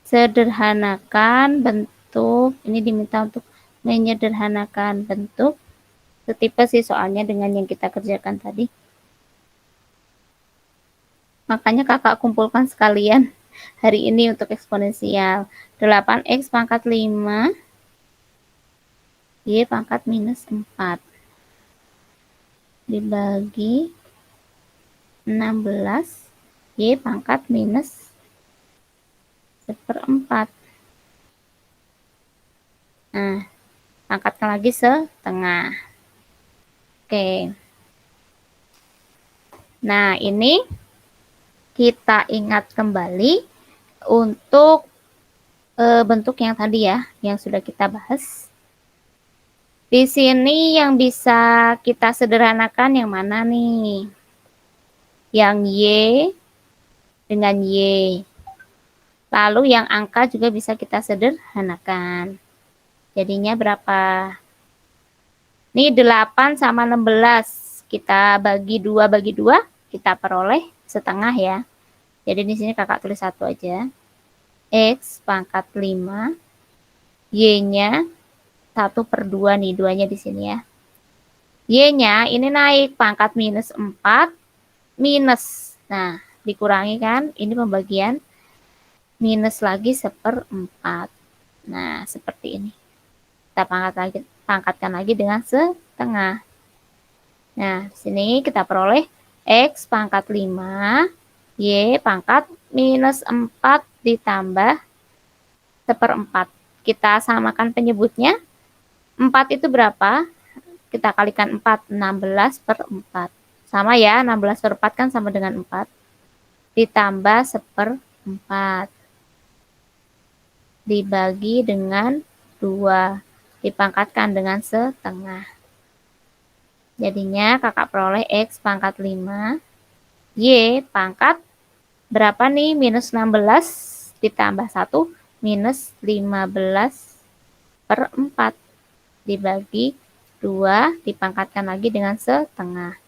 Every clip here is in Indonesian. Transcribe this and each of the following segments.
Sederhanakan bentuk, ini diminta untuk menyederhanakan bentuk. Setipe sih soalnya dengan yang kita kerjakan tadi. Makanya kakak kumpulkan sekalian hari ini untuk eksponensial. 8x pangkat 5 Y pangkat minus 4 dibagi 16 Y pangkat minus 1/4. Nah, pangkatkan lagi setengah. Oke. Nah, ini kita ingat kembali untuk bentuk yang tadi ya, yang sudah kita bahas. Di sini yang bisa kita sederhanakan yang mana nih? Yang Y dengan Y. Lalu yang angka juga bisa kita sederhanakan. Jadinya berapa? Ini 8 sama 16. Kita bagi 2, kita peroleh setengah ya. Jadi di sini kakak tulis 1 aja. X pangkat 5. Y-nya 1/2 nih, 2-nya di sini ya. Y-nya ini naik pangkat minus 4 minus. Nah, dikurangi kan? Ini pembagian minus lagi 1/4. Nah, seperti ini. Kita pangkatkan lagi dengan setengah. Nah, di sini kita peroleh X pangkat 5, Y pangkat minus 4 ditambah 1/4. Kita samakan penyebutnya. 4 itu berapa? Kita kalikan 4, 16/4. Sama ya, 16/4 kan sama dengan 4. Ditambah 1/4. Dibagi dengan 2. Dipangkatkan dengan setengah. Jadinya kakak peroleh X pangkat 5, Y pangkat berapa nih? Minus 16 ditambah 1, minus 15/4. Dibagi 2, dipangkatkan lagi dengan setengah.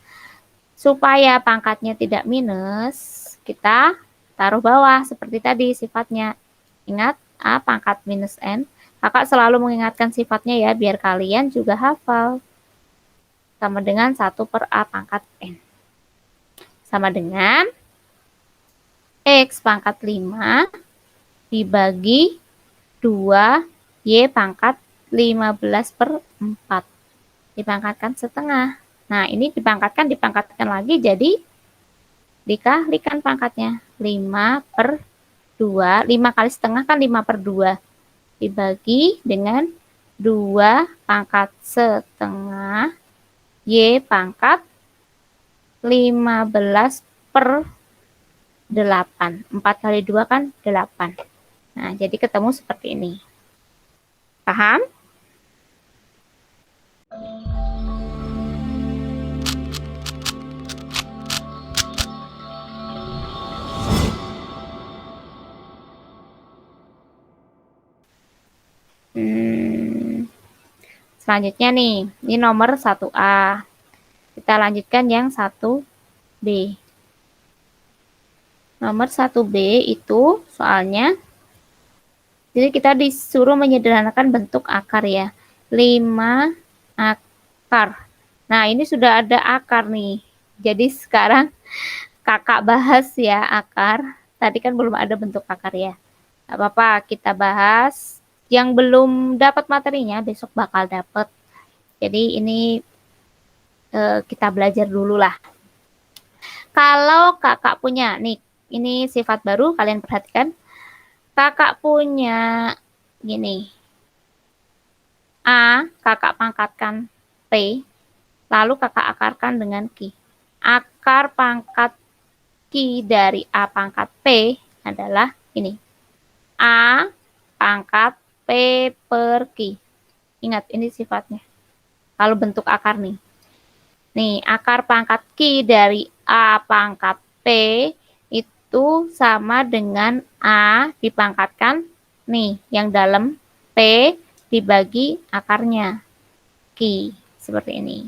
Supaya pangkatnya tidak minus, kita taruh bawah seperti tadi sifatnya. Ingat, A pangkat minus N. Kakak selalu mengingatkan sifatnya ya, biar kalian juga hafal. Sama dengan 1/A pangkat N. Sama dengan X pangkat 5 dibagi 2 Y pangkat 15/4. Dipangkatkan setengah. Nah, ini dipangkatkan lagi, jadi dikalikan pangkatnya. 5/2. 5 kali setengah kan 5/2. Dibagi dengan 2 pangkat setengah Y pangkat 15/8. 4 kali 2 kan 8. Nah, jadi ketemu seperti ini. Paham? Selanjutnya nih, ini nomor 1A. Kita lanjutkan yang 1B. Nomor 1B itu soalnya, jadi kita disuruh menyederhanakan bentuk akar ya. 5 akar. Nah, ini sudah ada akar nih. Jadi sekarang kakak bahas ya akar. Tadi kan belum ada bentuk akar ya. Gak apa-apa, kita bahas. Yang belum dapat materinya, besok bakal dapat. Jadi ini kita belajar dulu lah. Kalau kakak punya, nih, ini sifat baru, kalian perhatikan. Kakak punya gini. A, kakak pangkatkan P, lalu kakak akarkan dengan Q. Akar pangkat Q dari A pangkat P adalah ini. A pangkat P per Q. Ingat, ini sifatnya. Kalau bentuk akar nih. Nih, akar pangkat Q dari A pangkat P itu sama dengan A dipangkatkan nih, yang dalam P dibagi akarnya Q. Seperti ini.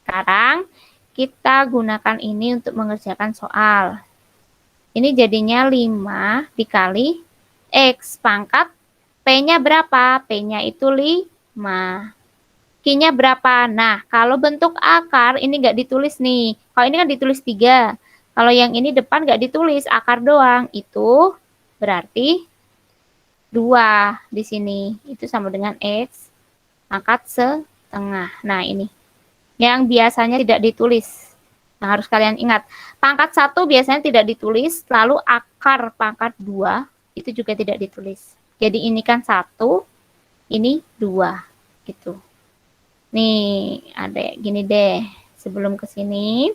Sekarang kita gunakan ini untuk mengerjakan soal. Ini jadinya 5 dikali X pangkat, P-nya berapa? P-nya itu 5. Q-nya berapa? Nah, kalau bentuk akar, ini nggak ditulis nih. Kalau ini kan ditulis 3. Kalau yang ini depan nggak ditulis, akar doang. Itu berarti 2 di sini. Itu sama dengan X pangkat setengah. Nah, ini yang biasanya tidak ditulis. Nah, harus kalian ingat. Pangkat 1 biasanya tidak ditulis, lalu akar pangkat 2 itu juga tidak ditulis. Jadi ini kan 1, ini 2 gitu. Nih, ada gini deh. Sebelum ke sini,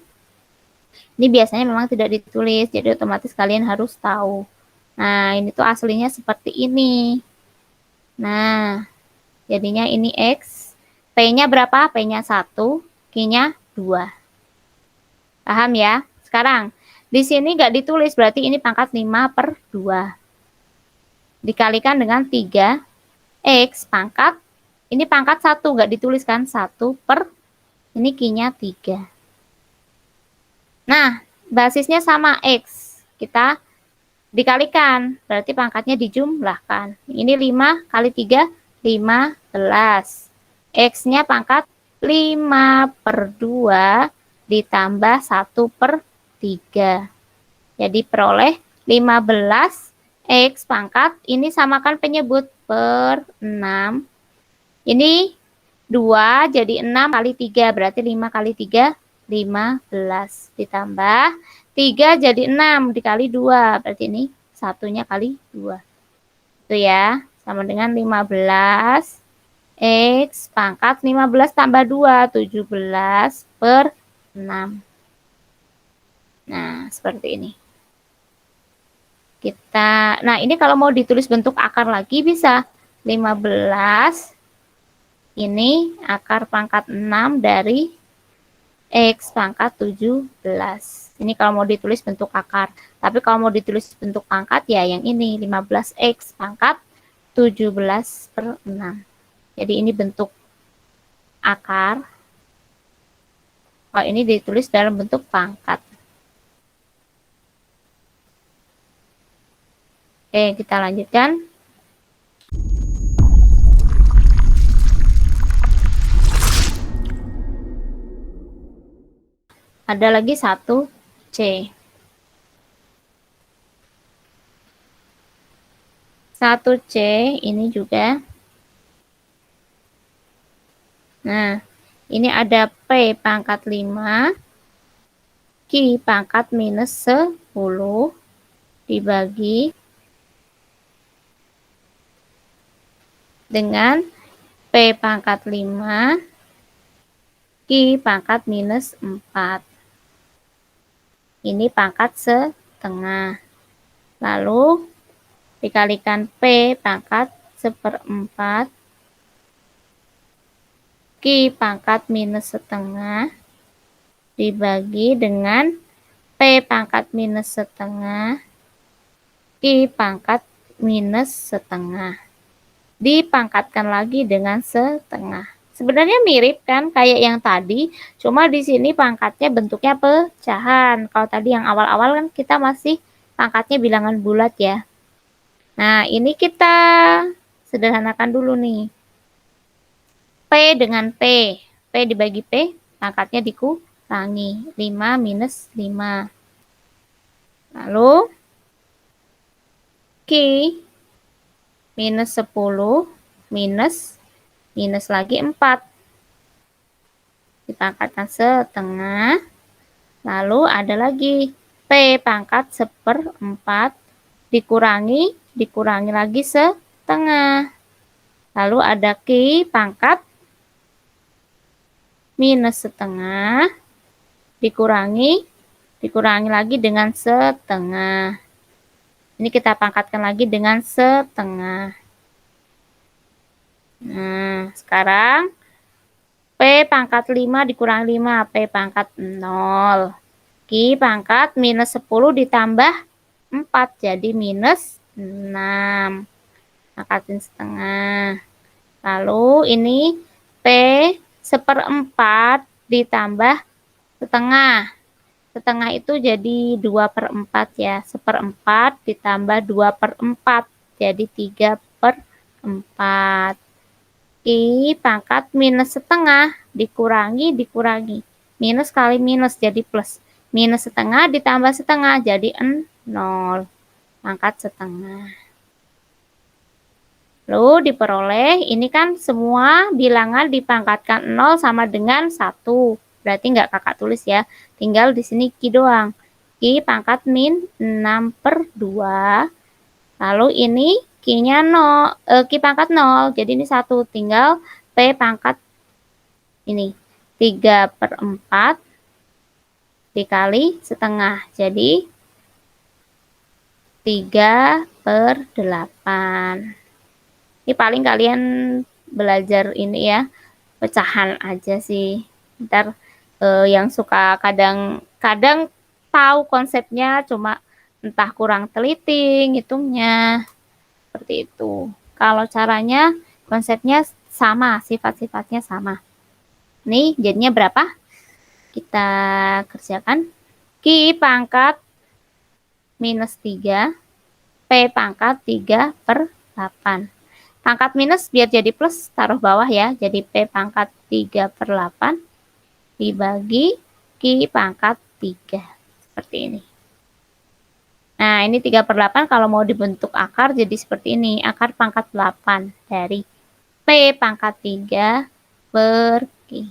ini biasanya memang tidak ditulis, jadi otomatis kalian harus tahu. Nah, ini tuh aslinya seperti ini. Nah, jadinya ini X. P-nya berapa? P-nya 1, Q-nya 2. Paham ya? Sekarang, di sini nggak ditulis, berarti ini pangkat 5/2. Dikalikan dengan 3, X pangkat, ini pangkat 1, nggak ditulis kan? 1 per, ini Q-nya 3. Nah, basisnya sama X. Kita dikalikan, berarti pangkatnya dijumlahkan. Ini 5 kali 3, 15. X-nya pangkat 5/2 ditambah 1/3. Jadi peroleh 15 X pangkat, ini samakan penyebut per 6. Ini 2 jadi 6 kali 3, berarti 5 kali 3, 15. Ditambah 3 jadi 6 dikali 2, berarti ini satunya kali 2. Itu ya, sama dengan 15 X pangkat 15 tambah 2, 17/6. Nah, seperti ini. Nah ini kalau mau ditulis bentuk akar lagi bisa. 15, ini akar pangkat 6 dari X pangkat 17. Ini kalau mau ditulis bentuk akar. Tapi kalau mau ditulis bentuk pangkat ya yang ini, 15X pangkat 17/6. Jadi ini bentuk akar. Kalau ini ditulis dalam bentuk pangkat. Oke, kita lanjutkan. Ada lagi 1C. 1C ini juga. Nah, ini ada P pangkat 5, Q pangkat minus 10 dibagi dengan P pangkat 5, Q pangkat minus 4. Ini pangkat setengah. Lalu dikalikan P pangkat 1/4, Q pangkat minus setengah dibagi dengan P pangkat minus setengah, Q pangkat minus setengah. Dipangkatkan lagi dengan setengah. Sebenarnya mirip kan kayak yang tadi, cuma di sini pangkatnya bentuknya pecahan. Kalau tadi yang awal-awal kan kita masih pangkatnya bilangan bulat ya. Nah, ini kita sederhanakan dulu nih. P dengan P. P dibagi P, pangkatnya dikurangi. 5 minus 5. Lalu, Q minus 10 minus lagi 4. Dipangkatkan setengah. Lalu ada lagi P pangkat 1/4 dikurangi lagi setengah. Lalu ada Q pangkat minus setengah dikurangi lagi dengan setengah. Ini kita pangkatkan lagi dengan setengah. Nah, sekarang P pangkat 5 dikurangi 5, P pangkat 0. Q pangkat minus 10 ditambah 4, jadi minus 6. Pangkatin setengah. Lalu ini P 1/4 ditambah setengah. Setengah itu jadi 2/4 ya. 1/4 ditambah 2/4. jadi 3/4. Q pangkat minus setengah dikurangi. Minus kali minus jadi plus. Minus setengah ditambah setengah jadi 0. Pangkat setengah. Lalu diperoleh, ini kan semua bilangan dipangkatkan 0 sama dengan 1. Berarti nggak kakak tulis ya. Tinggal di sini Q doang. Q pangkat min 6/2. Lalu ini Q-nya 0, Q pangkat 0. Jadi ini 1. Tinggal P pangkat ini 3/4 dikali setengah. Jadi 3/8. Ini paling kalian belajar ini ya, pecahan aja sih. Ntar yang suka kadang-kadang tahu konsepnya cuma entah kurang teliti ngitungnya. Seperti itu. Kalau caranya konsepnya sama, sifat-sifatnya sama. Nih jadinya berapa? Kita kerjakan. Q pangkat minus 3, P pangkat 3/8. Pangkat minus biar jadi plus, taruh bawah ya. Jadi P pangkat 3/8 dibagi Q pangkat 3. Seperti ini. Nah, ini 3/8 kalau mau dibentuk akar jadi seperti ini. Akar pangkat 8 dari P pangkat 3 per Q.